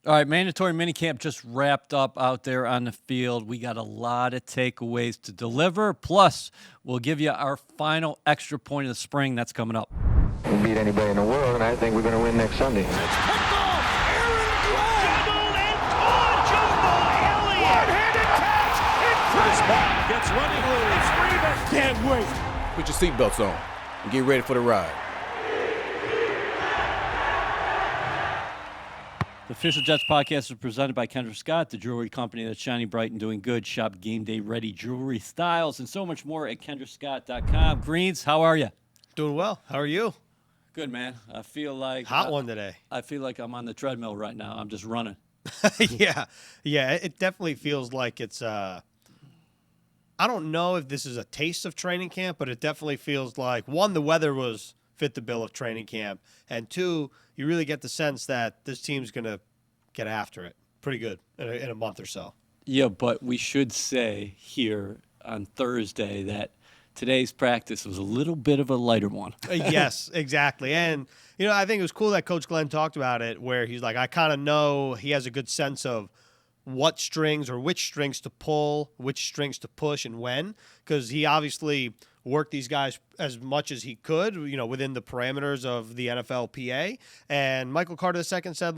All right, mandatory minicamp just wrapped up out there on the field. We got a lot of takeaways to deliver. Plus, we'll give you our final extra point of the spring. That's coming up. We'll beat anybody in the world, and I think we're going to win next Sunday. It's picked off. Aaron Glenn. Jumbled and caught. Jumbo Elliott. One-handed catch. Incredible. Back gets running room. It's Reeves. Can't wait. Put your seatbelts on and get ready for the ride. The Official Jets podcast is presented by Kendra Scott, the jewelry company that's shining bright and doing good. Shop game day ready jewelry styles and so much more at KendraScott.com. Greens, how are you? Doing well. How are you? Good, man. I feel like hot one today. I feel like I'm on the treadmill right now. I'm just running. Yeah. It definitely feels like it's. I don't know if this is a taste of training camp, but it definitely feels like one, the weather was fit the bill of training camp, and two, you really get the sense that this team's going to get after it pretty good in a month or so. Yeah, but we should say here on Thursday that today's practice was a little bit of a lighter one. Yes, exactly. And, I think it was cool that Coach Glenn talked about it where he's like, I kind of know he has a good sense of what strings or which strings to pull, which strings to push and when, because he obviously worked these guys as much as he could, within the parameters of the NFLPA. And Michael Carter II said,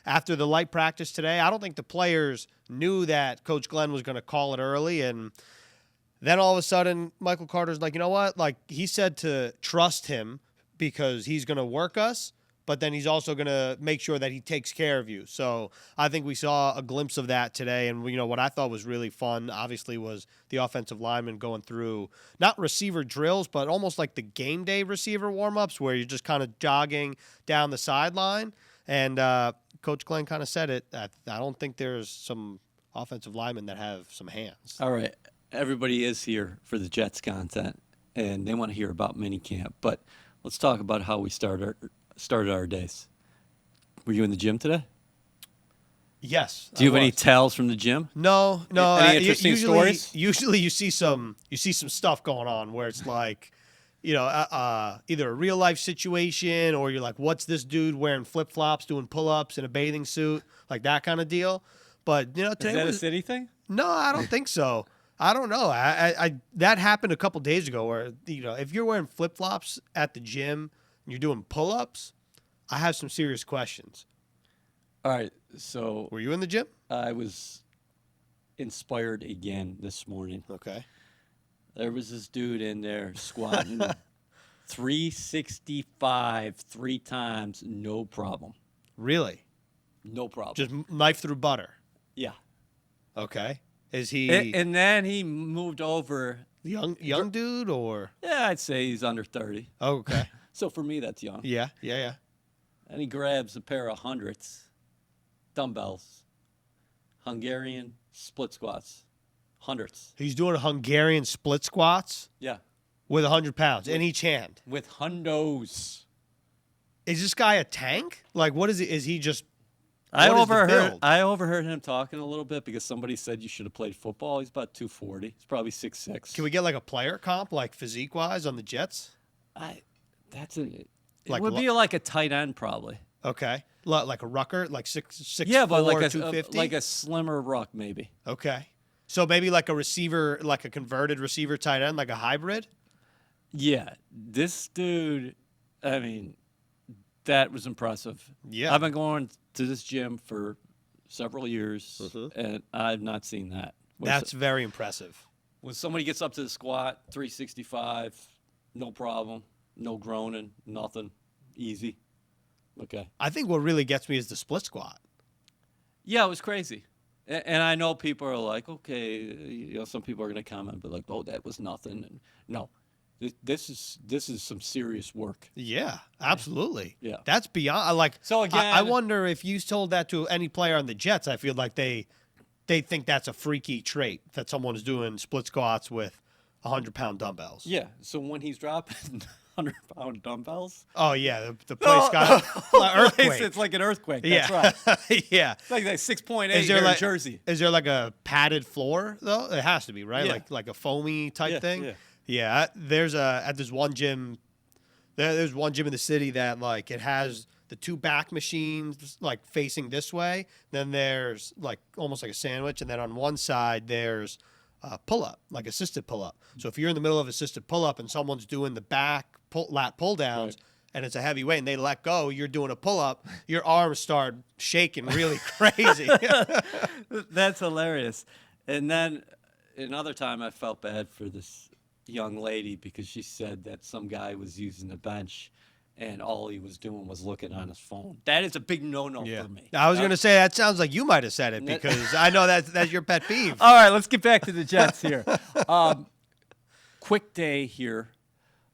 after the light practice today, I don't think the players knew that Coach Glenn was going to call it early. And then all of a sudden, Michael Carter's like, you know what? He said to trust him because he's going to work us, but then he's also going to make sure that he takes care of you. So I think we saw a glimpse of that today. And, what I thought was really fun, obviously, was the offensive linemen going through not receiver drills, but almost like the game day receiver warm-ups where you're just kind of jogging down the sideline. And Coach Glenn kind of said it. I don't think there's some offensive linemen that have some hands. All right. Everybody is here for the Jets content, and they want to hear about minicamp. But let's talk about how we started our days. Were you in the gym today? Yes. Do you have any tells from the gym? No. Any interesting stories? Usually you see some stuff going on where it's like, either a real life situation or you're like, what's this dude wearing flip flops, doing pull ups in a bathing suit, like that kind of deal. But today is that a city thing? No, I don't think so. I don't know. I that happened a couple days ago where if you're wearing flip flops at the gym and you're doing pull ups, I have some serious questions. All right. So were you in the gym? I was inspired again this morning. Okay. There was this dude in there squatting 365 3 times, no problem. Really? No problem. Just knife through butter. Yeah. Okay. Is he and then he moved over. Young dude or? Yeah, I'd say he's under 30. Oh, okay. So for me, that's young. Yeah. And he grabs a pair of hundreds, dumbbells, Hungarian split squats, hundreds. He's doing Hungarian split squats? Yeah. With 100 pounds in each hand? With hundos. Is this guy a tank? What is he? Is he just... I overheard him talking a little bit because somebody said you should have played football. He's about 240. He's probably 6'6". Can we get a player comp, physique-wise on the Jets? It would be like a tight end probably. Okay. Like a rucker, 6'4", yeah, but 250? Like a slimmer ruck maybe. Okay. So maybe like a receiver, like a converted receiver tight end, like a hybrid? Yeah. This dude, that was impressive. Yeah. I've been going to this gym for several years, and I've not seen that. That's very impressive. When somebody gets up to the squat, 365, no problem, no groaning, nothing, easy. Okay. I think what really gets me is the split squat. Yeah, it was crazy. And I know people are like, okay, some people are going to comment, but oh, that was nothing. And no. This is some serious work. Yeah, absolutely. Yeah, that's beyond. So again, I wonder if you told that to any player on the Jets. I feel like they think that's a freaky trait that someone is doing split squats with 100-pound dumbbells. Yeah. So when he's dropping 100-pound dumbbells. Oh yeah, the place got earthquake. It's like an earthquake. Yeah. That's right. Yeah. It's like that 6.8 here in Jersey. Is there a padded floor though? It has to be, right? Yeah. Like a foamy type thing. Yeah. Yeah, there's one gym in the city that it has the two back machines like facing this way. Then there's like almost like a sandwich, and then on one side there's pull up, like assisted pull up. So if you're in the middle of assisted pull up and someone's doing the back lat pull downs. Right. And it's a heavy weight, and they let go, you're doing a pull-up, your arms start shaking really crazy. That's hilarious. And then another time I felt bad for this young lady because she said that some guy was using the bench and all he was doing was looking on his phone. That is a big no-no for me. I was going to say, that sounds like you might have said it because I know that's your pet peeve. All right, let's get back to the Jets here. Quick day here.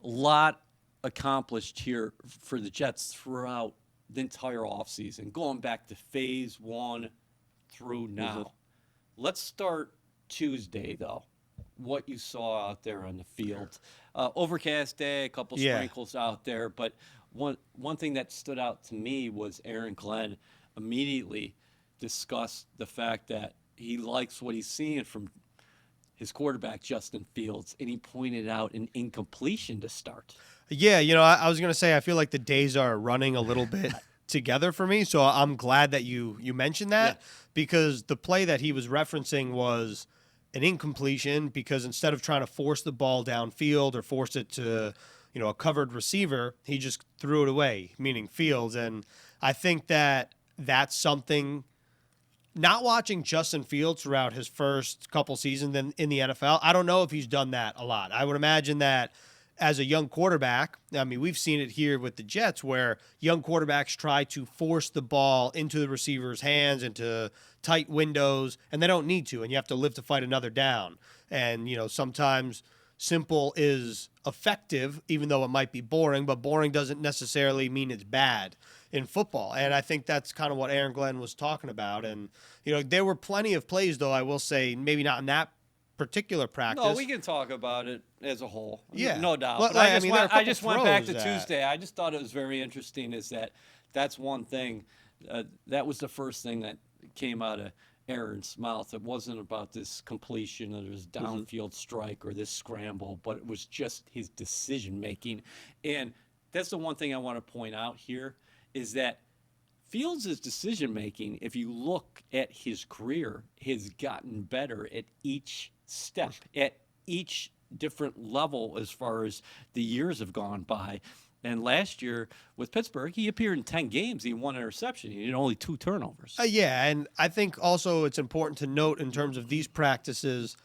A lot accomplished here for the Jets throughout the entire offseason, going back to phase 1 through now. Mm-hmm. Let's start Tuesday, though. What you saw out there on the field. Overcast day, a couple sprinkles out there, but one thing that stood out to me was Aaron Glenn immediately discussed the fact that he likes what he's seeing from his quarterback, Justin Fields, and he pointed out an incompletion to start. Yeah, I was going to say I feel like the days are running a little bit together for me, so I'm glad that you mentioned that because the play that he was referencing was an incompletion because instead of trying to force the ball downfield or force it to, a covered receiver, he just threw it away, meaning Fields. And I think that that's something, not watching Justin Fields throughout his first couple seasons in the NFL, I don't know if he's done that a lot. I would imagine that as a young quarterback, I mean, we've seen it here with the Jets where young quarterbacks try to force the ball into the receiver's hands, into tight windows, and they don't need to, and you have to live to fight another down. And, sometimes simple is effective, even though it might be boring, but boring doesn't necessarily mean it's bad in football. And I think that's kind of what Aaron Glenn was talking about. And, there were plenty of plays, though, I will say, maybe not in that particular practice. No, we can talk about it as a whole. Yeah. No doubt. Well, but I just went back to that. Tuesday. I just thought it was very interesting is that's one thing. That was the first thing that came out of Aaron's mouth. It wasn't about this completion or this downfield strike or this scramble, but it was just his decision-making. And that's the one thing I want to point out here is that Fields' decision-making, if you look at his career, has gotten better at each step, at each different level as far as the years have gone by. And last year with Pittsburgh, he appeared in 10 games. He had 1 interception. He had only 2 turnovers. Yeah, and I think also it's important to note in terms of these practices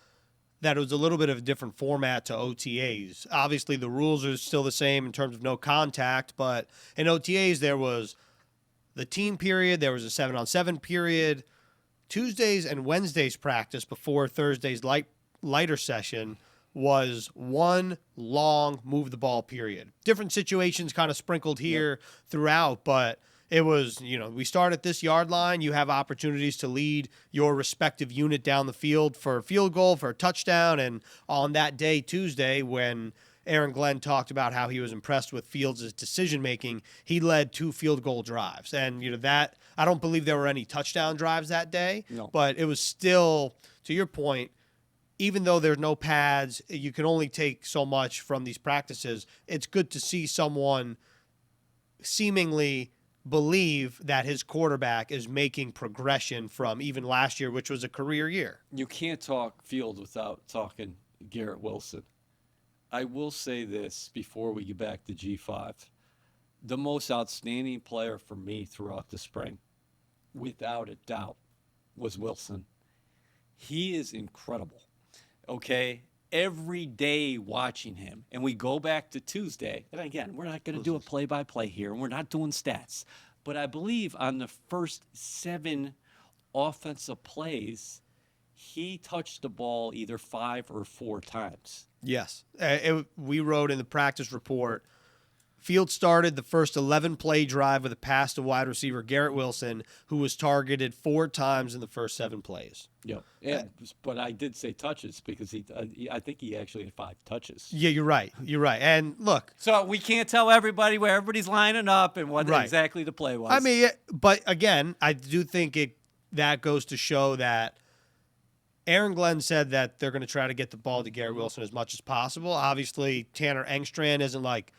that it was a little bit of a different format to OTAs. Obviously, the rules are still the same in terms of no contact, but in OTAs there was the team period, there was a 7-on-7 period. Tuesdays and Wednesdays practice before Thursday's lighter session was one long move the ball period. Different situations kind of sprinkled here throughout, but it was, we start at this yard line. You have opportunities to lead your respective unit down the field for a field goal, for a touchdown. And on that day, Tuesday, when Aaron Glenn talked about how he was impressed with Fields' decision-making, he led 2 field goal drives. And, that I don't believe there were any touchdown drives that day, but it was still, to your point, even though there's no pads, you can only take so much from these practices. It's good to see someone seemingly believe that his quarterback is making progression from even last year, which was a career year. You can't talk Fields without talking Garrett Wilson. I will say this before we get back to G5. The most outstanding player for me throughout the spring, without a doubt, was Wilson. He is incredible. Okay? Every day watching him, and we go back to Tuesday, and again, we're not going to do a play-by-play here, and we're not doing stats, but I believe on the first 7 offensive plays, he touched the ball either 5 or 4 times. Yes. We wrote in the practice report, Fields started the first 11-play drive with a pass to wide receiver Garrett Wilson, who was targeted 4 times in the first 7 plays. Yeah, but I did say touches because I think he actually had 5 touches. Yeah, you're right. And look. So we can't tell everybody where everybody's lining up and what exactly the play was. I mean, but again, I do think that goes to show that Aaron Glenn said that they're going to try to get the ball to Garrett Wilson as much as possible. Obviously, Tanner Engstrand isn't like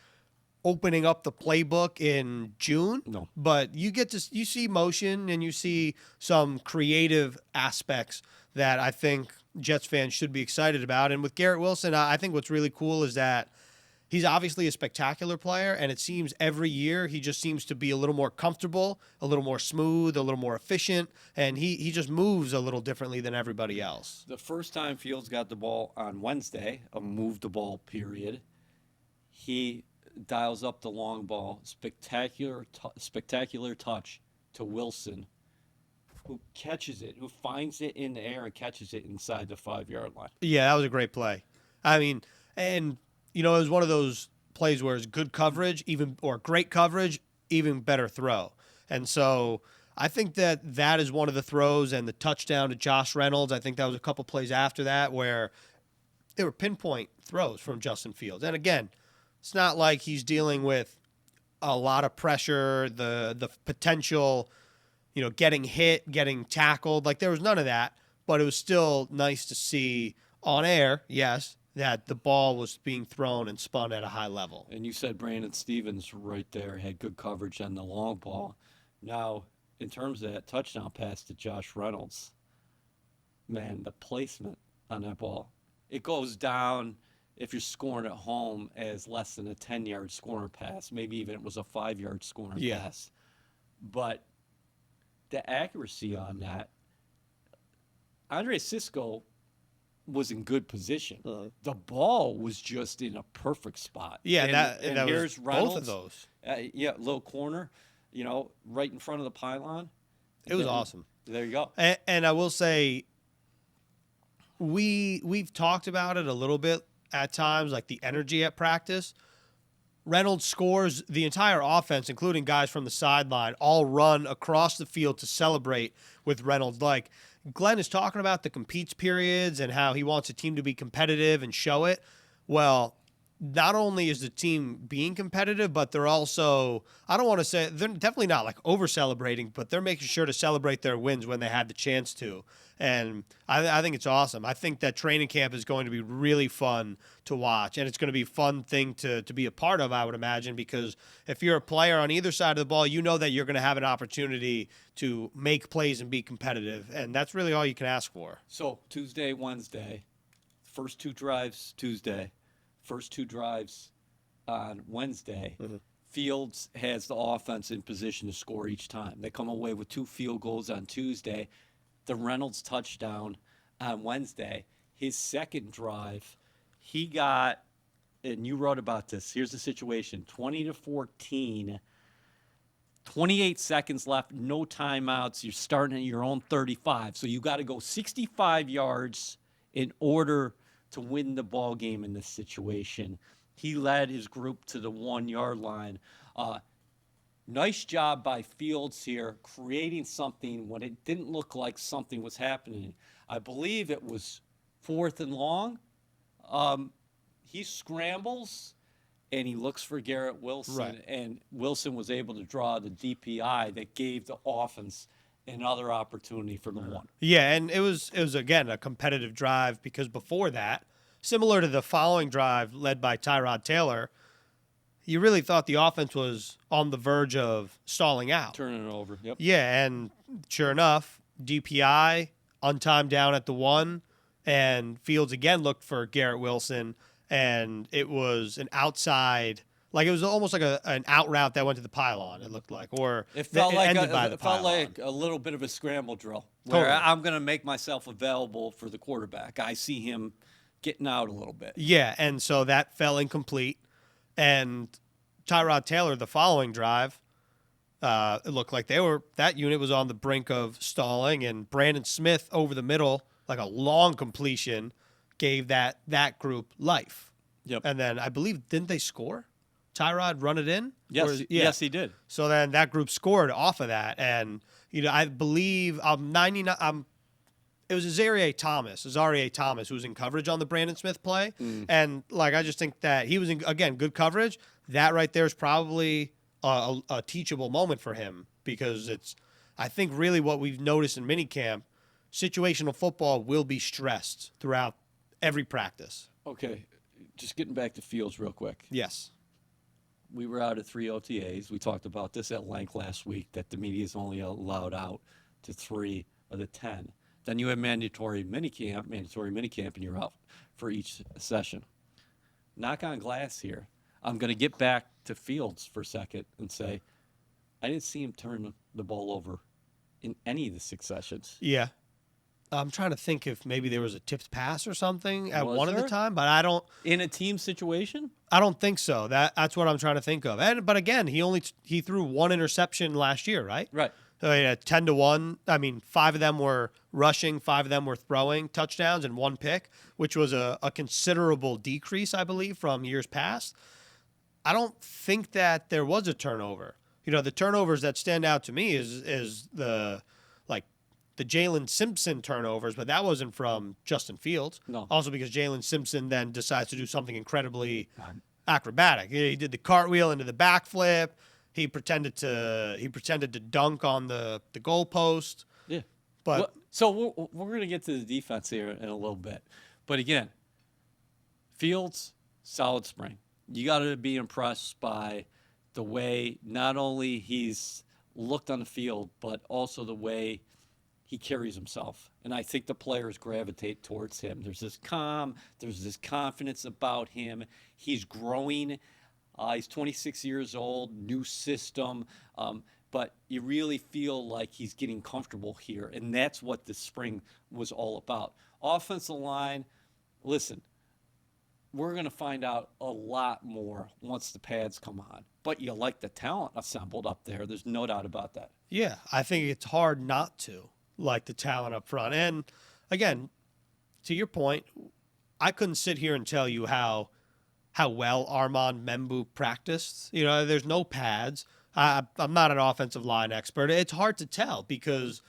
opening up the playbook in June. No. But you see motion and you see some creative aspects that I think Jets fans should be excited about. And with Garrett Wilson, I think what's really cool is that he's obviously a spectacular player, and it seems every year he just seems to be a little more comfortable, a little more smooth, a little more efficient, and he just moves a little differently than everybody else. The first time Fields got the ball on Wednesday, a move the ball period, he dials up the long ball, spectacular touch to Wilson, who catches it, who finds it in the air and catches it inside the 5-yard line. Yeah, that was a great play. I mean, and it was one of those plays where it's good coverage, or great coverage, even better throw. And so I think that is one of the throws, and the touchdown to Josh Reynolds. I think that was a couple plays after that where they were pinpoint throws from Justin Fields. And again, it's not like he's dealing with a lot of pressure, the potential, getting hit, getting tackled. Like, there was none of that, but it was still nice to see on air, yes, that the ball was being thrown and spun at a high level. And you said Brandon Stevens right there had good coverage on the long ball. Now, in terms of that touchdown pass to Josh Reynolds, man, the placement on that ball, it goes down, if you're scoring at home, as less than a 10-yard scoring pass. Maybe even it was a 5-yard scoring pass. But the accuracy on that, Andre Sisco was in good position. The ball was just in a perfect spot. Yeah, and that here's was Reynolds, both of those. Little corner, right in front of the pylon. It was awesome. There you go. And I will say, we've talked about it a little bit at times, like the energy at practice. Reynolds scores, the entire offense, including guys from the sideline, all run across the field to celebrate with Reynolds. Like, Glenn is talking about the competes periods and how he wants a team to be competitive and show it. Well, not only is the team being competitive, but they're also, I don't want to say, they're definitely not like over celebrating, but they're making sure to celebrate their wins when they had the chance to. And I think it's awesome. I think that training camp is going to be really fun to watch, and it's going to be a fun thing to be a part of, I would imagine, because if you're a player on either side of the ball, you know that you're going to have an opportunity to make plays and be competitive, and that's really all you can ask for. So Tuesday, Wednesday, first 2 drives Tuesday, first 2 drives on Wednesday. Fields has the offense in position to score each time. They come away with 2 field goals on Tuesday. The Reynolds touchdown on Wednesday, his second drive, he got, and you wrote about this, here's the situation, 20-14, 28 seconds left, no timeouts, you're starting at your own 35, so you got to go 65 yards in order to win the ball game in this situation. He led his group to the 1-yard line. Nice job by Fields here, creating something when it didn't look like something was happening. I believe it was 4th and long. He scrambles, and he looks for Garrett Wilson, Right. and Wilson was able to draw the DPI that gave the offense another opportunity for the one. Yeah, and it was again a competitive drive, because before that, similar to the following drive led by Tyrod Taylor, you really thought the offense was on the verge of stalling out. Turning it over, yep. Yeah, and sure enough, DPI, untimed down at the 1, and Fields again looked for Garrett Wilson, and it was an outside, like it was almost like an out route that went to the pylon, it looked like, or It felt like ended by the it felt pylon. like a little bit of a scramble drill where Totally. I'm going to make myself available for the quarterback. I see him getting out a little bit. Yeah, and so that fell incomplete. And Tyrod Taylor, the following drive, it looked like that unit was on the brink of stalling, and Brandon Smith over the middle, like a long completion, gave that group life. Yep. And then I believe, didn't they score? Tyrod run it in? Yes, Or- yes, he did. So then that group scored off of that, and I believe it was Azaria Thomas who was in coverage on the Brandon Smith play, and like I just think that he was in, again, good coverage. That right there is probably a teachable moment for him, because it's, I think, really what we've noticed in minicamp, situational football will be stressed throughout every practice. Okay, just getting back to Fields real quick. Yes. we were out at 3 OTAs. We talked about this at length last week, that the media is only allowed out to 3 of the 10. Then you have mandatory minicamp, and you're out for each session. Knock on glass here. I'm going to get back to Fields for a second and say, I didn't see him turn the ball over in any of the 6 sessions. Yeah. I'm trying to think if maybe there was a tipped pass or something at Was one of the there? time, but I don't In a team situation? I don't think so. That's what I'm trying to think of. But again, he threw 1 interception last year, right? Right. So he had 10-1. I mean, 5 of them were rushing, 5 of them were throwing touchdowns, and 1 pick, which was a considerable decrease, I believe, from years past. I don't think that there was a turnover. The turnovers that stand out to me is the Jalen Simpson turnovers, but that wasn't from Justin Fields. No. Also because Jalen Simpson then decides to do something incredibly acrobatic. He did the cartwheel into the backflip. He pretended to dunk on the goalpost. Yeah. But Well, so we're going to get to the defense here in a little bit. But again, Fields, solid spring. You got to be impressed by the way not only he's looked on the field, but also the way he carries himself. And I think the players gravitate towards him. There's this calm, there's this confidence about him. He's growing. He's 26 years old, new system. But you really feel like he's getting comfortable here. And that's what this spring was all about. Offensive line, listen, we're going to find out a lot more once the pads come on. But you like the talent assembled up there. There's no doubt about that. yeah, I think it's hard not to like the talent up front. And again, to your point, I couldn't sit here and tell you how well Armand Membu practiced. There's no pads. I'm not an offensive line expert. It's hard to tell because,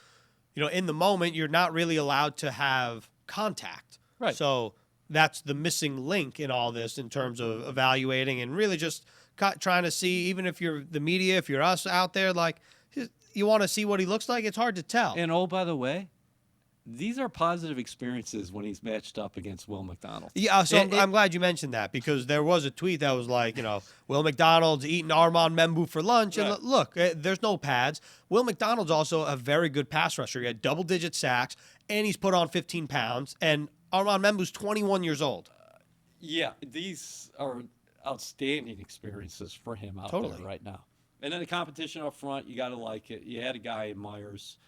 in the moment, you're not really allowed to have contact. Right. So that's the missing link in all this in terms of evaluating and really just trying to see, even if you're the media, if you're us out there, like you want to see what he looks like, it's hard to tell. And oh, by the way, these are positive experiences when he's matched up against Will McDonald. Yeah, so I'm glad you mentioned that because there was a tweet that was like, Will McDonald's eating Armand Membu for lunch. Right. And look, there's no pads. Will McDonald's also a very good pass rusher. He had double-digit sacks, and he's put on 15 pounds. And Armand Membu's 21 years old. Yeah, these are outstanding experiences for him out Totally. there right now. And then the competition up front, you got to like it. You had a guy in Myers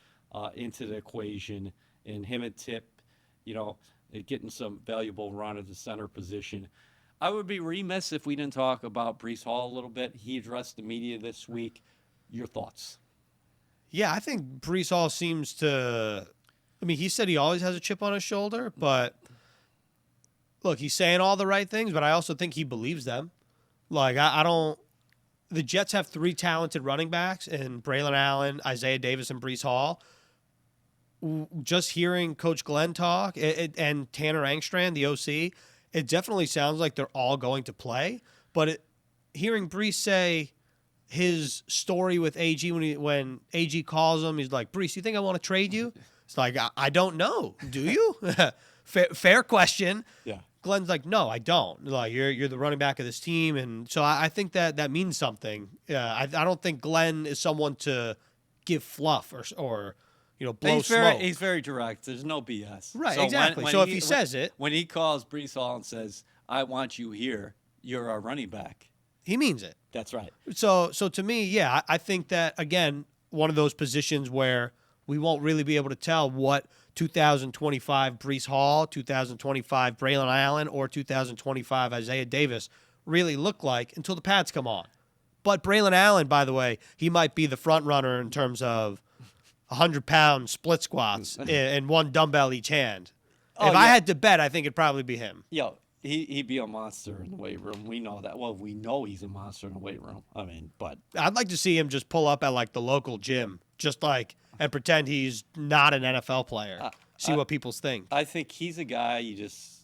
into the equation, and him and Tip, getting some valuable run at the center position. I would be remiss if we didn't talk about Breece Hall a little bit. He addressed the media this week. Your thoughts? Yeah, I think Breece Hall seems to – I mean, he said he always has a chip on his shoulder, but look, he's saying all the right things, but I also think he believes them. Like, I don't – the Jets have 3 talented running backs in Braylon Allen, Isaiah Davis, and Breece Hall. Just hearing Coach Glenn talk and Tanner Angstrand, the OC, it definitely sounds like they're all going to play. But hearing Breece say his story with AG when AG calls him, he's like, Breece, you think I want to trade you? It's like, I don't know. Do you? Fair question. Yeah. Glenn's like, no, I don't. Like, you're the running back of this team. And so I think that means something. I don't think Glenn is someone to give fluff or blow smoke. He's very direct. There's no BS. Right, So exactly. when So if he says it. When he calls Breece Hall and says, I want you here, you're our running back. He means it. That's right. So to me, yeah, I think that, again, one of those positions where we won't really be able to tell what 2025 Breece Hall, 2025 Braylon Allen, or 2025 Isaiah Davis really look like until the pads come on. But Braylon Allen, by the way, he might be the front runner in terms of 100-pound split squats and one dumbbell each hand. If I had to bet, I think it'd probably be him. Yo, he'd be a monster in the weight room. We know that. Well, we know he's a monster in the weight room. I mean, but I'd like to see him just pull up at like the local gym, and pretend he's not an NFL player. See what people think. I think he's a guy you just,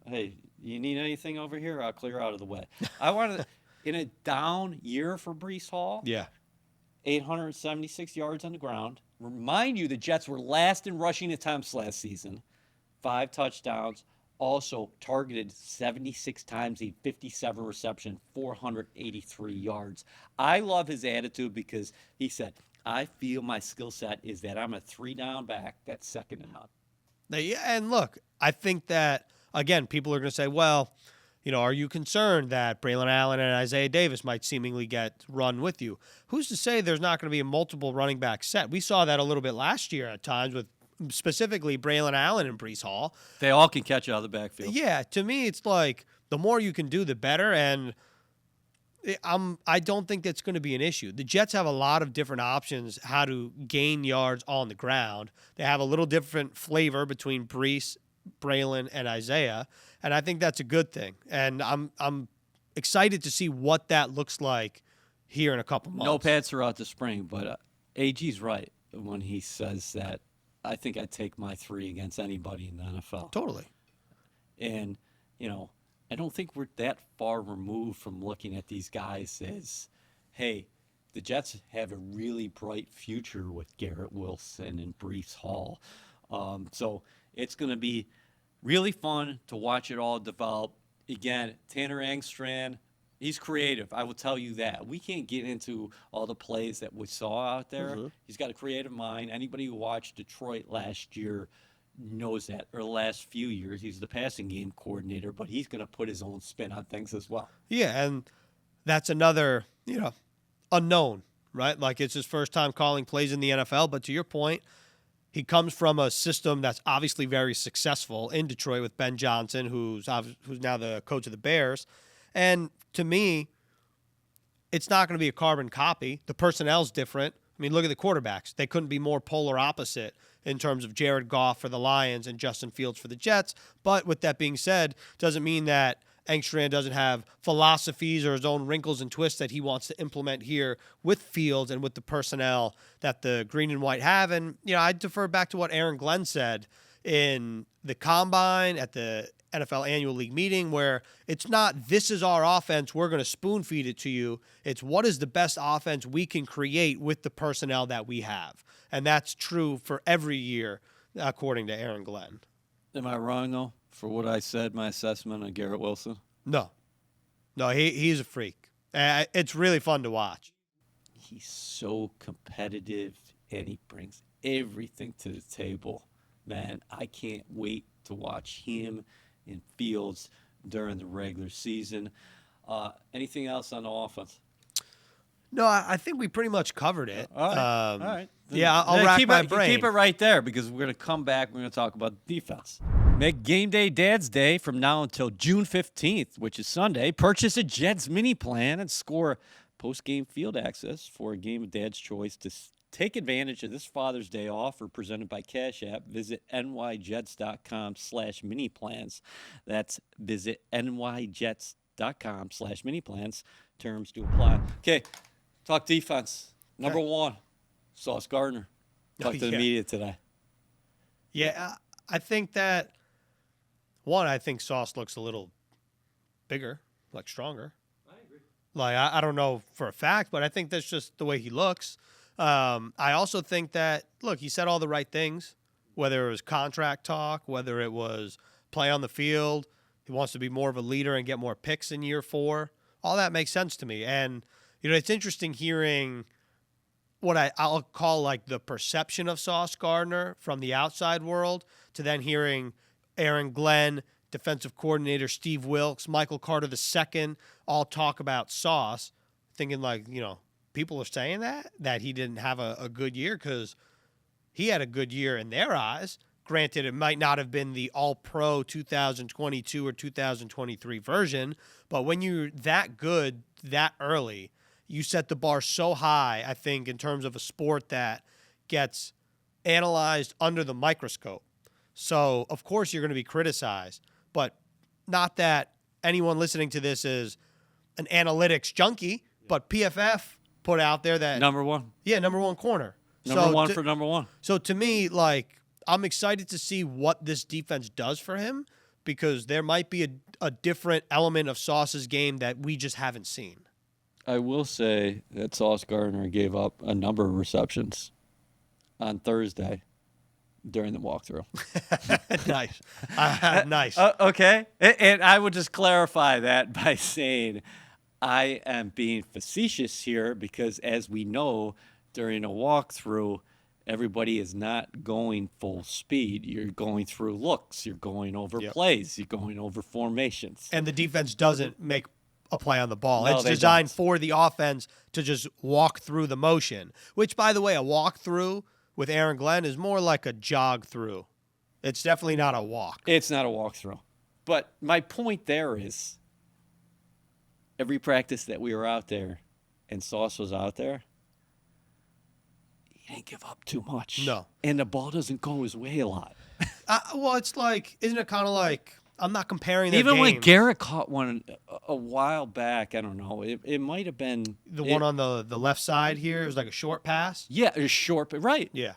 hey, you need anything over here? I'll clear out of the way. I wanted in a down year for Breece Hall. Yeah. 876 yards on the ground. Remind you, the Jets were last in rushing attempts last season. 5 touchdowns, also targeted 76 times, he 57 reception, 483 yards. I love his attitude because he said, I feel my skill set is that I'm a 3-down back that's second and none. Yeah, and look, I think that, again, people are going to say, well, are you concerned that Braylon Allen and Isaiah Davis might seemingly get run with you? Who's to say there's not going to be a multiple running back set? We saw that a little bit last year at times with specifically Braylon Allen and Breece Hall. They all can catch out of the backfield. Yeah, to me, it's like the more you can do, the better. And I don't think that's going to be an issue. The Jets have a lot of different options how to gain yards on the ground. They have a little different flavor between Breece, Braylon, and Isaiah, and I think that's a good thing. And I'm excited to see what that looks like here in a couple months. No pads throughout the spring, but AG's right when he says that I think I'd take my 3 against anybody in the NFL. Totally. And, I don't think we're that far removed from looking at these guys as, hey, the Jets have a really bright future with Garrett Wilson and Breece Hall. So it's going to be really fun to watch it all develop. Again, Tanner Engstrand, he's creative. I will tell you that. We can't get into all the plays that we saw out there. Mm-hmm. He's got a creative mind. Anybody who watched Detroit last year knows that, or the last few years. He's the passing game coordinator, but he's going to put his own spin on things as well. Yeah, and that's another, unknown, right? Like it's his first time calling plays in the NFL, but to your point, he comes from a system that's obviously very successful in Detroit with Ben Johnson, who's now the coach of the Bears. And to me, it's not going to be a carbon copy. The personnel's different. I mean, look at the quarterbacks. They couldn't be more polar opposite in terms of Jared Goff for the Lions and Justin Fields for the Jets. But with that being said, doesn't mean that Engstrand doesn't have philosophies or his own wrinkles and twists that he wants to implement here with Fields and with the personnel that the green and white have. And, I defer back to what Aaron Glenn said in the Combine at the NFL Annual League meeting, where it's not, this is our offense, we're going to spoon feed it to you. It's what is the best offense we can create with the personnel that we have. And that's true for every year, according to Aaron Glenn. Am I wrong, though, for what I said, my assessment of Garrett Wilson? No, he's a freak. It's really fun to watch. He's so competitive, and he brings everything to the table. Man, I can't wait to watch him in Fields during the regular season. Anything else on the offense? No, I think we pretty much covered it. All right. All right. Yeah, I'll rack my brain. Keep it right there because we're going to come back. We're going to talk about defense. Make Game Day Dad's Day from now until June 15th, which is Sunday. Purchase a Jets mini plan and score post-game field access for a game of Dad's choice to take advantage of this Father's Day offer presented by Cash App. Visit nyjets.com/mini-plans. That's visit nyjets.com/mini-plans. Terms do apply. Okay, talk defense. Number one, Sauce Gardner. Talked to the media today. Yeah, I think that, I think Sauce looks a little bigger, like stronger. I agree. Like, I don't know for a fact, but I think that's just the way he looks. I also think that, look, he said all the right things, whether it was contract talk, whether it was play on the field. He wants to be more of a leader and get more picks in year 4. All that makes sense to me. And, it's interesting hearing what I'll call like the perception of Sauce Gardner from the outside world to then hearing Aaron Glenn, defensive coordinator Steve Wilks, Michael Carter II all talk about Sauce, thinking like, people are saying that he didn't have a good year because he had a good year in their eyes. Granted, it might not have been the all-pro 2022 or 2023 version, but when you're that good that early, you set the bar so high, I think, in terms of a sport that gets analyzed under the microscope. So, of course, you're going to be criticized, but not that anyone listening to this is an analytics junkie, but PFF put out there that number one. Yeah, number one corner. Number one for number one. So to me, like, I'm excited to see what this defense does for him because there might be a different element of Sauce's game that we just haven't seen. I will say that Sauce Gardner gave up a number of receptions on Thursday during the walkthrough. Nice. Nice. Okay. And I would just clarify that by saying I am being facetious here because, as we know, during a walkthrough, everybody is not going full speed. You're going through looks. You're going over plays. You're going over formations. And the defense doesn't make a play on the ball. No, it's they designed don't. for the offense to just walk through the motion, which, by the way, a walk-through with Aaron Glenn is more like a jog through. It's definitely not a walk. It's not a walkthrough. But my point there is every practice that we were out there and Sauce was out there, he didn't give up too much. No. And the ball doesn't go his way a lot. Well, it's like, isn't it kind of like, I'm not comparing their Even when games. Garrett caught one a while back, I don't know, it might have been. The one on the left side here, it was like a short pass. Yeah, it was short, but right. Yeah.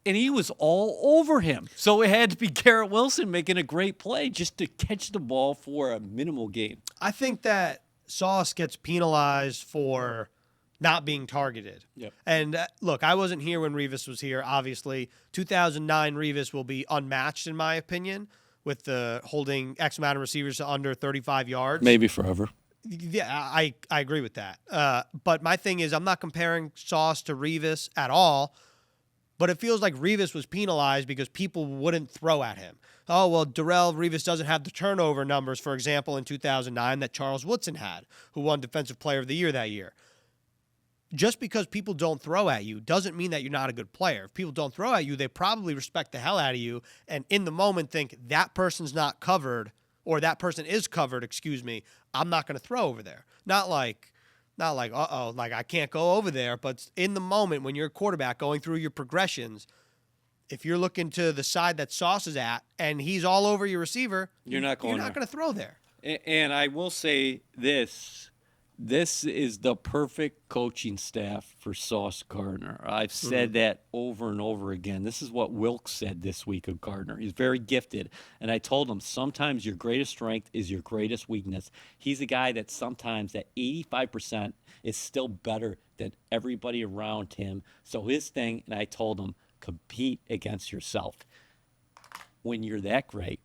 And he was all over him. So it had to be Garrett Wilson making a great play just to catch the ball for a minimal gain. I think that Sauce gets penalized for not being targeted. Yep. And look, I wasn't here when Revis was here. Obviously, 2009 Revis will be unmatched in my opinion with the holding X amount of receivers to under 35 yards. Maybe forever. Yeah, I agree with that. But my thing is, I'm not comparing Sauce to Revis at all. But it feels like Revis was penalized because people wouldn't throw at him. Oh, well, Darrell Revis doesn't have the turnover numbers, for example, in 2009 that Charles Woodson had, who won Defensive Player of the Year that year. Just because people don't throw at you doesn't mean that you're not a good player. If people don't throw at you, they probably respect the hell out of you and in the moment think that person's not covered or that person is covered, I'm not going to throw over there. Not like, uh-oh, like I can't go over there. But in the moment when you're a quarterback going through your progressions, if you're looking to the side that Sauce is at and he's all over your receiver, You're not going to throw there. And I will say this is the perfect coaching staff for Sauce Gardner. I've said that over and over again. This is what Wilkes said this week of Gardner. He's very gifted. And I told him sometimes your greatest strength is your greatest weakness. He's a guy that sometimes at 85% is still better than everybody around him. So his thing, and I told him, compete against yourself. When you're that great,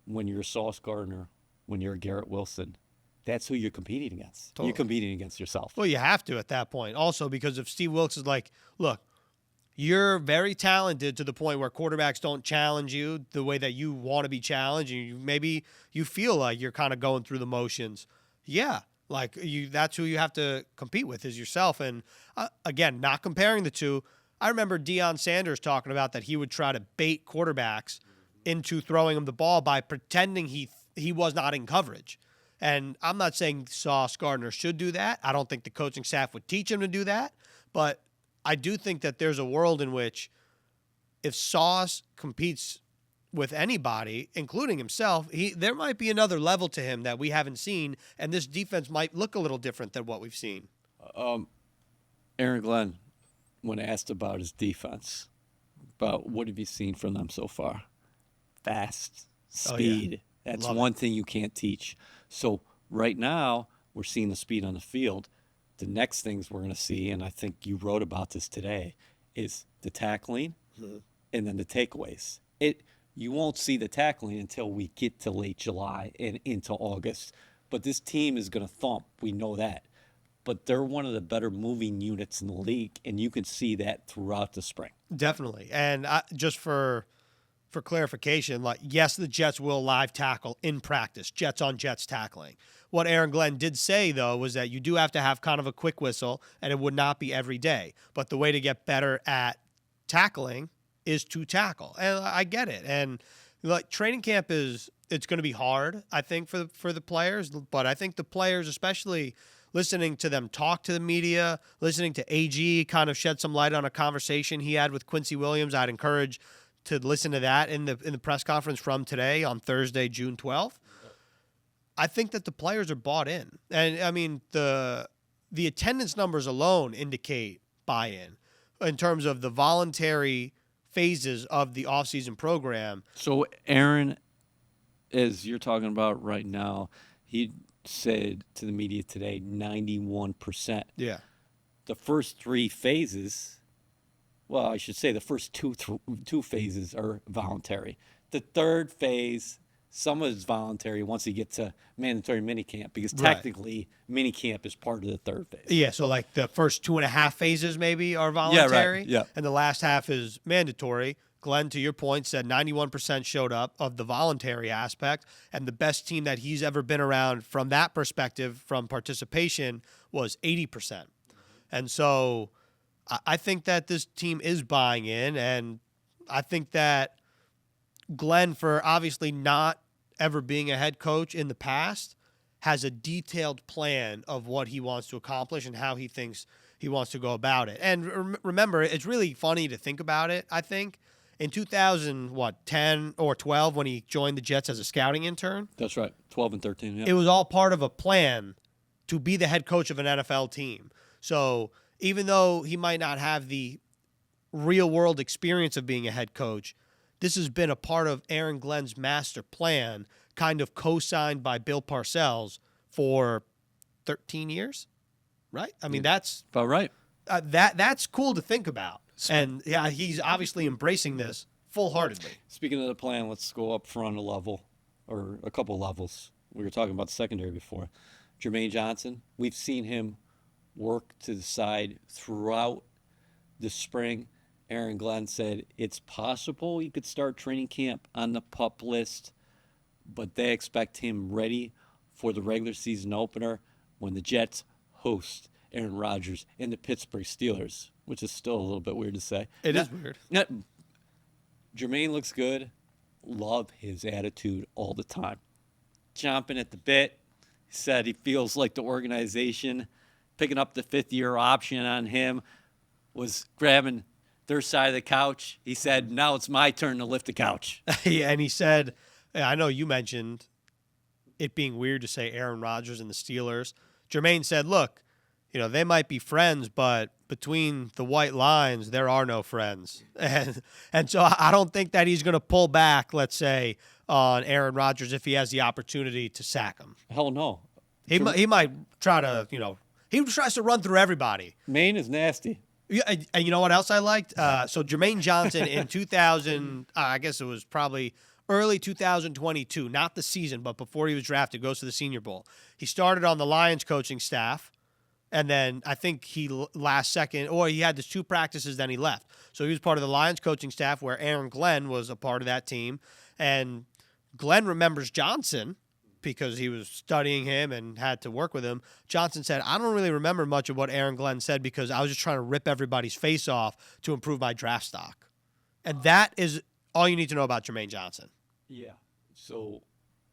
when you're Sauce Gardner, when you're Garrett Wilson, that's who you're competing against. Totally. You're competing against yourself. Well, you have to at that point. Also, because if Steve Wilkes is like, look, you're very talented to the point where quarterbacks don't challenge you the way that you want to be challenged. And maybe you feel like you're kind of going through the motions. Yeah, like that's who you have to compete with is yourself. And again, not comparing the two. I remember Deion Sanders talking about that he would try to bait quarterbacks into throwing him the ball by pretending he was not in coverage. And I'm not saying Sauce Gardner should do that. I don't think the coaching staff would teach him to do that. But I do think that there's a world in which if Sauce competes with anybody, including himself, there might be another level to him that we haven't seen, and this defense might look a little different than what we've seen. Aaron Glenn, when asked about his defense, about what have you seen from them so far? Fast, speed. Oh, yeah. That's Love one thing you can't teach. So right now, we're seeing the speed on the field. The next things we're going to see, and I think you wrote about this today, is the tackling and then the takeaways. You won't see the tackling until we get to late July and into August. But this team is going to thump. We know that. But they're one of the better moving units in the league, and you can see that throughout the spring. Definitely. And just for clarification, like, yes, the Jets will live tackle in practice, Jets on Jets tackling. What Aaron Glenn did say, though, was that you do have to have kind of a quick whistle, and it would not be every day. But the way to get better at tackling is to tackle. And I get it. And like training camp it's going to be hard, I think, for the players. But I think the players, especially listening to them talk to the media, listening to AG kind of shed some light on a conversation he had with Quincy Williams, I'd encourage to listen to that in the press conference from today on Thursday, June 12th. I think that the players are bought in. And, I mean, the attendance numbers alone indicate buy-in in terms of the voluntary phases of the offseason program. So Aaron, as you're talking about right now, he said to the media today, 91%. Yeah. The first three phases, well, I should say the first two phases are voluntary. The third phase, some of it's voluntary once you get to mandatory minicamp, because Right. technically minicamp is part of the third phase. Yeah, so like the first 2.5 phases maybe are voluntary. Yeah. And the last half is mandatory. Glenn, to your point, said 91% showed up of the voluntary aspect, and the best team that he's ever been around from that perspective, from participation, was 80%. And so I think that this team is buying in, and I think that Glenn, for obviously not ever being a head coach in the past, has a detailed plan of what he wants to accomplish and how he thinks he wants to go about it. And remember, it's really funny to think about it, I think. In 2010 or 12, when he joined the Jets as a scouting intern, That's right, 12 and 13. Yeah. it was all part of a plan to be the head coach of an NFL team. So even though he might not have the real world experience of being a head coach, this has been a part of Aaron Glenn's master plan, kind of co-signed by Bill Parcells for 13 years, right? I mean, that's About right. that's cool to think about. And yeah, he's obviously embracing this full-heartedly. Speaking of the plan, let's go up front a level, or a couple levels. We were talking about the secondary before. Jermaine Johnson, we've seen him work to the side throughout the spring. Aaron Glenn said it's possible he could start training camp on the PUP list, but they expect him ready for the regular season opener when the Jets host Aaron Rodgers and the Pittsburgh Steelers, which is still a little bit weird to say. It is weird. Yeah, Jermaine looks good. Love his attitude all the time. Chomping at the bit. He said he feels like the organization picking up the fifth-year option on him was grabbing their side of the couch. He said, now it's my turn to lift the couch. Yeah, and he said, I know you mentioned it being weird to say Aaron Rodgers and the Steelers. Jermaine said, look, they might be friends, but between the white lines, there are no friends. And so I don't think that he's going to pull back, let's say, on Aaron Rodgers if he has the opportunity to sack him. Hell no. He might try to, he tries to run through everybody. Maine is nasty. Yeah, and you know what else I liked? So Jermaine Johnson in 2000, I guess it was probably early 2022, not the season, but before he was drafted, goes to the Senior Bowl. He started on the Lions coaching staff, and then I think he had the 2 practices, then he left. So he was part of the Lions coaching staff where Aaron Glenn was a part of that team. And Glenn remembers Johnson because he was studying him and had to work with him. Johnson said, I don't really remember much of what Aaron Glenn said because I was just trying to rip everybody's face off to improve my draft stock. And that is all you need to know about Jermaine Johnson. Yeah. So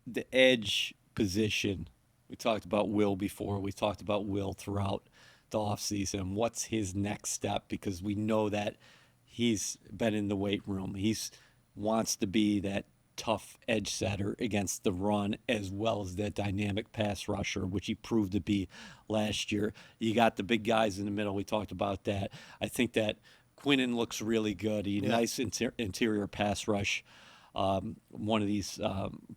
the edge position, we talked about Will before. We talked about Will throughout the offseason. What's his next step? Because we know that he's been in the weight room. He wants to be that tough edge setter against the run as well as that dynamic pass rusher, which he proved to be last year. You got the big guys in the middle. We talked about that. I think that Quinnen looks really good. Nice interior pass rush. One of these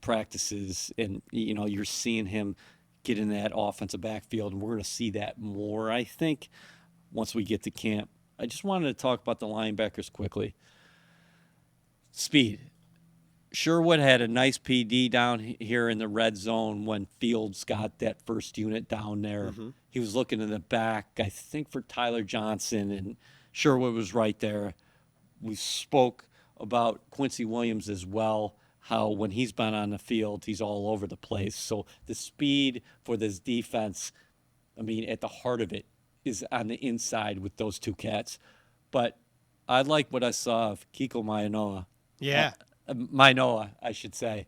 practices, and you're seeing him get in that offensive backfield, and we're going to see that more, I think, once we get to camp. I just wanted to talk about the linebackers quickly. Speed. Sherwood had a nice PD down here in the red zone when Fields got that first unit down there. Mm-hmm. He was looking in the back, I think, for Tyler Johnson, and Sherwood was right there. We spoke about Quincy Williams as well, how when he's been on the field, he's all over the place. So the speed for this defense, at the heart of it, is on the inside with those two cats. But I like what I saw of Kiko Mainoa. Yeah. Mainoa, I should say.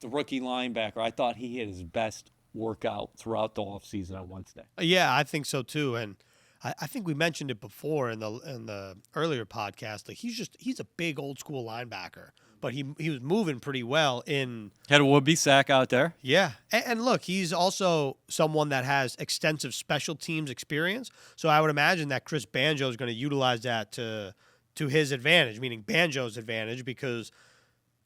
The rookie linebacker, I thought he had his best workout throughout the offseason on Wednesday. Yeah, I think so too. And I think we mentioned it before in the earlier podcast. Like he's a big old school linebacker, but he was moving pretty well in. Had a would-be sack out there. Yeah, and look, he's also someone that has extensive special teams experience. So I would imagine that Chris Banjo is going to utilize that to his advantage, meaning Banjo's advantage, because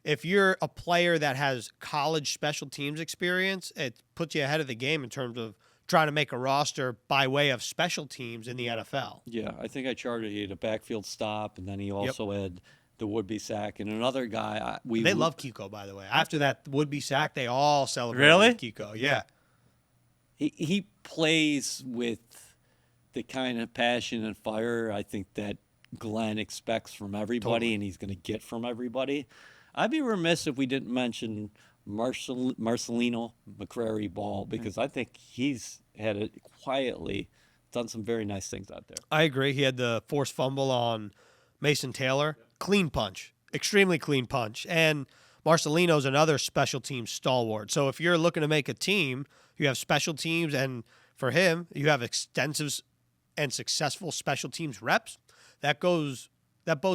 if you're a player that has college special teams experience, it puts you ahead of the game in terms of trying to make a roster by way of special teams in the NFL. Yeah, I think I charted he had a backfield stop, and then he also had the would-be sack. And another guy, They love Kiko, by the way. After that would-be sack, they all celebrated Really? Kiko. Yeah. he plays with the kind of passion and fire I think that Glenn expects from everybody, and he's going to get from everybody. I'd be remiss if we didn't mention Marcelino McCrary Ball, because I think he's quietly done some very nice things out there. I agree. He had the forced fumble on Mason Taylor. Clean punch. Extremely clean punch. And Marcelino's another special team stalwart. So if you're looking to make a team, you have special teams, and for him, you have extensive and successful special teams reps. That bodes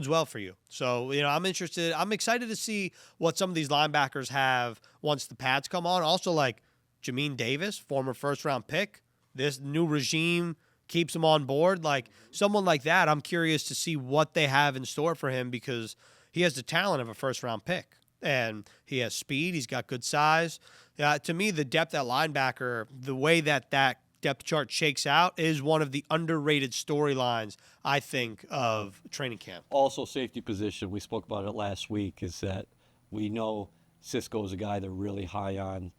well for you. So, I'm interested. I'm excited to see what some of these linebackers have once the pads come on. Also, like Jamin Davis, former first-round pick. This new regime keeps him on board. Like someone like that, I'm curious to see what they have in store for him, because he has the talent of a first-round pick. And he has speed. He's got good size. To me, the depth at linebacker, the way that depth chart shakes out, is one of the underrated storylines, I think, of training camp. Also, safety position, we spoke about it last week, is that we know Cisco is a guy they're really high on,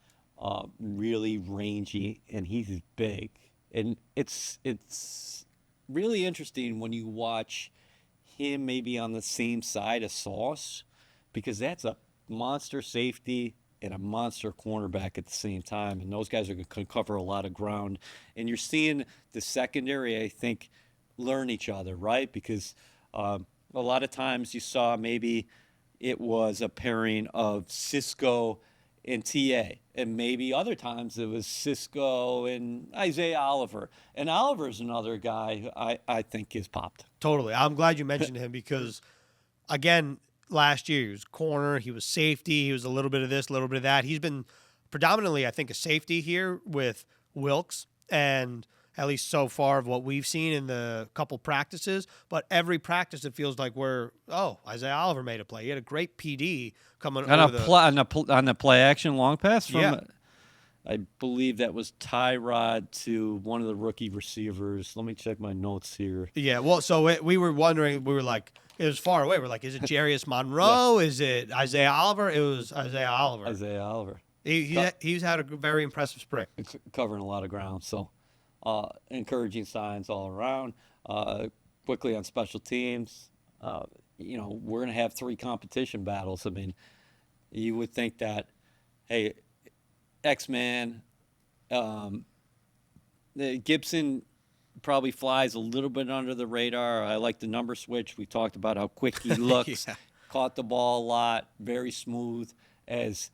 really rangy, and he's big. And it's really interesting when you watch him maybe on the same side as Sauce, because that's a monster safety and a monster cornerback at the same time, and those guys are going to cover a lot of ground. And you're seeing the secondary, I think, learn each other, right? Because a lot of times you saw maybe it was a pairing of Cisco and TA, and maybe other times it was Cisco and Isaiah Oliver. And Oliver's another guy who I think is popped. Totally. I'm glad you mentioned him because, again, last year he was corner, he was safety, he was a little bit of this, a little bit of that. He's been predominantly, I think, a safety here with Wilkes, and at least so far of what we've seen in the couple practices. But every practice it feels like Isaiah Oliver made a play. He had a great PD coming On over on the play action long pass from Yeah. I believe that was Tyrod to one of the rookie receivers. Let me check my notes here. Yeah, well, so we were wondering, we were like, it was far away. We're like, is it Jarius Monroe? Is it Isaiah Oliver? It was Isaiah Oliver. Isaiah Oliver. He's had a very impressive spring. Covering a lot of ground. So encouraging signs all around. Quickly on special teams, we're going to have 3 competition battles. I mean, you would think that, hey, X-Man, Gibson probably flies a little bit under the radar. I like the number switch. We talked about how quick he looks. Yeah. Caught the ball a lot, very smooth as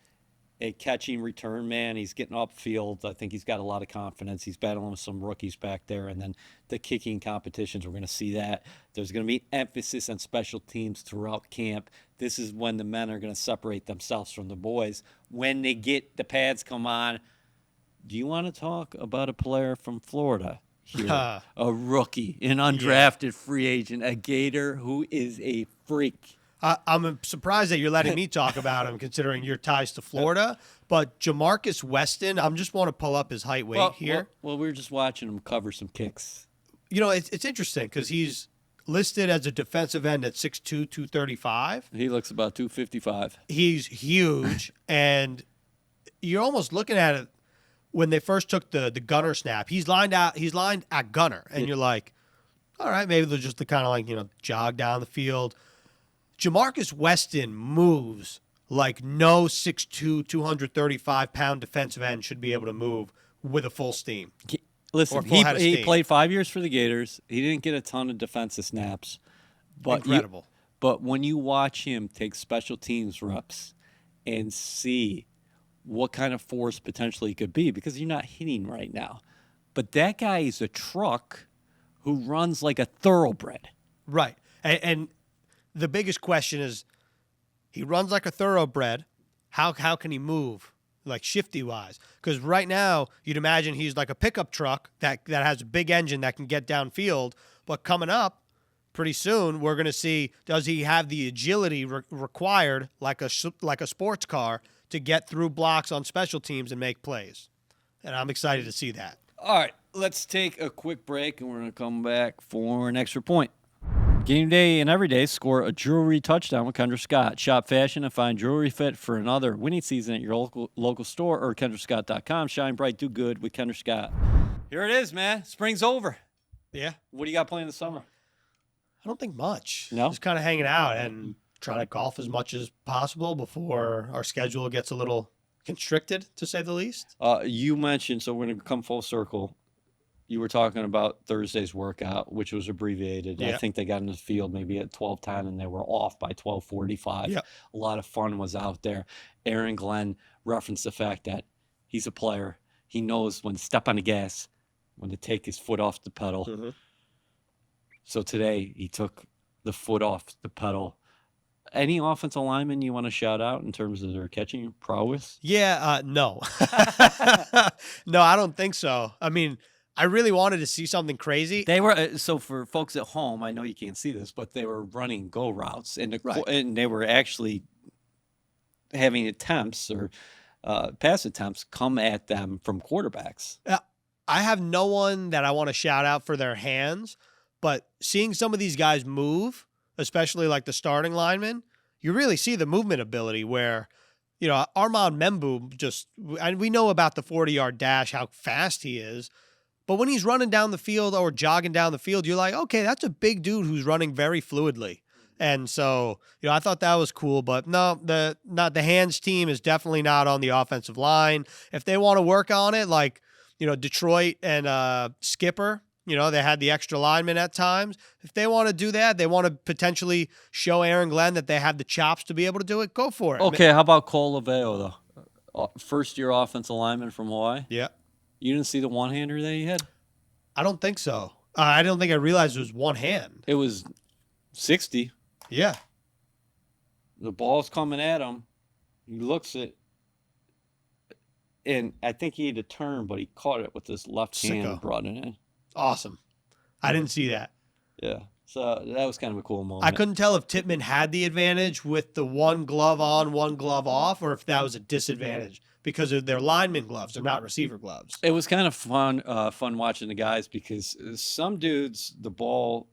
a catching return man. He's getting upfield. I think he's got a lot of confidence. He's battling with some rookies back there. And then the kicking competitions, we're going to see that. There's going to be emphasis on special teams throughout camp. This is when the men are going to separate themselves from the boys. When they get the pads come on, do you want to talk about a player from Florida here? A rookie, an undrafted free agent, a Gator who is a freak. I'm surprised that you're letting me talk about him, considering your ties to Florida. But Jamarcus Weston, I just want to pull up his height weight here. Well, we were just watching him cover some kicks. It's interesting because he's listed as a defensive end at 6'2", 235. He looks about 255. He's huge, and you're almost looking at it when they first took the gunner snap. He's lined at gunner, and you're like, all right, maybe they'll just kind of jog down the field. Jamarcus Weston moves like no 6'2", 235-pound defensive end should be able to move with a full steam. Listen, he played 5 years for the Gators. He didn't get a ton of defensive snaps. But Incredible. But when you watch him take special teams reps and see what kind of force potentially he could be, because you're not hitting right now. But that guy is a truck who runs like a thoroughbred. Right. And the biggest question is, he runs like a thoroughbred. How can he move, like shifty-wise? Because right now, you'd imagine he's like a pickup truck that has a big engine that can get downfield. But coming up pretty soon, we're going to see, does he have the agility required like a sports car to get through blocks on special teams and make plays? And I'm excited to see that. All right, let's take a quick break, and we're going to come back for an extra point. Game day and every day, score a jewelry touchdown with Kendra Scott. Shop fashion and find jewelry fit for another winning season at your local store or KendraScott.com. Shine bright, do good with Kendra Scott. Here it is, man. Spring's over. Yeah. What do you got planned this summer? I don't think much. No? Just kind of hanging out and trying to golf as much as possible before our schedule gets a little constricted, to say the least. You mentioned, so we're going to come full circle. You were talking about Thursday's workout, which was abbreviated. Yeah. I think they got in the field maybe at 12:10, and they were off by 12:45. Yeah. A lot of fun was out there. Aaron Glenn referenced the fact that he's a player. He knows when to step on the gas, when to take his foot off the pedal. Mm-hmm. So today he took the foot off the pedal. Any offensive lineman you want to shout out in terms of their catching prowess? Yeah, no. No, I don't think so. I mean, I really wanted to see something crazy. They were so for folks at home. I know you can't see this, but they were running go routes, and and they were actually having attempts or pass attempts come at them from quarterbacks. I have no one that I want to shout out for their hands, but seeing some of these guys move, especially like the starting linemen, you really see the movement ability where, you know, Armand Membu and we know about the 40-yard dash, how fast he is. But when he's running down the field or jogging down the field, you're like, okay, that's a big dude who's running very fluidly. And so, you know, I thought that was cool. But no, the hands team is definitely not on the offensive line. If they want to work on it, like, you know, Detroit and Skipper, you know, they had the extra linemen at times. If they want to do that, they want to potentially show Aaron Glenn that they have the chops to be able to do it, go for it. Okay, how about Cole Laveo, though? First-year offensive lineman from Hawaii. Yeah. You didn't see the one-hander that he had? I don't think so. I don't think I realized it was one hand. It was 60. Yeah. The ball's coming at him. He looks it. And I think he had to turn, but he caught it with his left hand and brought it in. Awesome. I didn't see that. Yeah. So that was kind of a cool moment. I couldn't tell if Tippmann had the advantage with the one glove on, one glove off, or if that was a disadvantage because of their lineman gloves. They're not receiver gloves. It was kind of fun watching the guys because some dudes, the ball,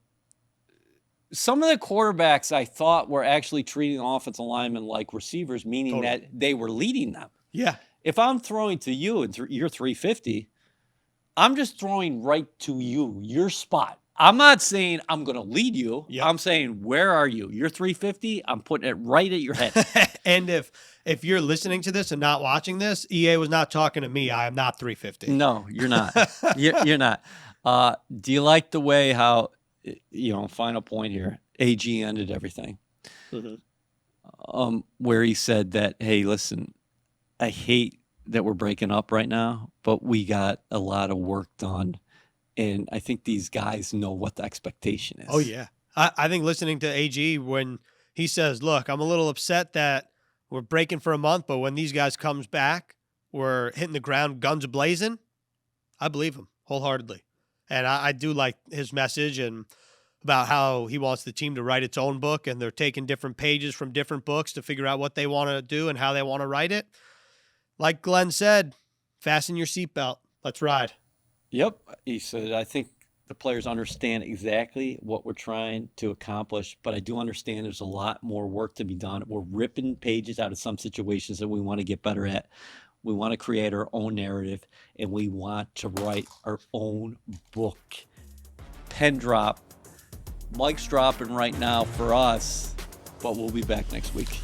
some of the quarterbacks I thought were actually treating offensive linemen like receivers, meaning that they were leading them. Yeah. If I'm throwing to you and you're 350, I'm just throwing right to you, your spot. I'm not saying I'm going to lead you. Yep. I'm saying, where are you? You're 350. I'm putting it right at your head. And if you're listening to this and not watching this, EA was not talking to me. I am not 350. No, you're not. You're not. Do you like the way how, you know, final point here, AG ended everything? Mm-hmm. Where he said that, hey, listen, I hate that we're breaking up right now, but we got a lot of work done. And I think these guys know what the expectation is. Oh, yeah. I think listening to AG when he says, look, I'm a little upset that we're breaking for a month, but when these guys comes back, we're hitting the ground guns blazing. I believe him wholeheartedly. And I do like his message and about how he wants the team to write its own book, and they're taking different pages from different books to figure out what they want to do and how they want to write it. Like Glenn said, fasten your seatbelt. Let's ride. Yep. He said, I think the players understand exactly what we're trying to accomplish, but I do understand there's a lot more work to be done. We're ripping pages out of some situations that we want to get better at. We want to create our own narrative, and we want to write our own book. Pen drop. Mike's dropping right now for us, but we'll be back next week.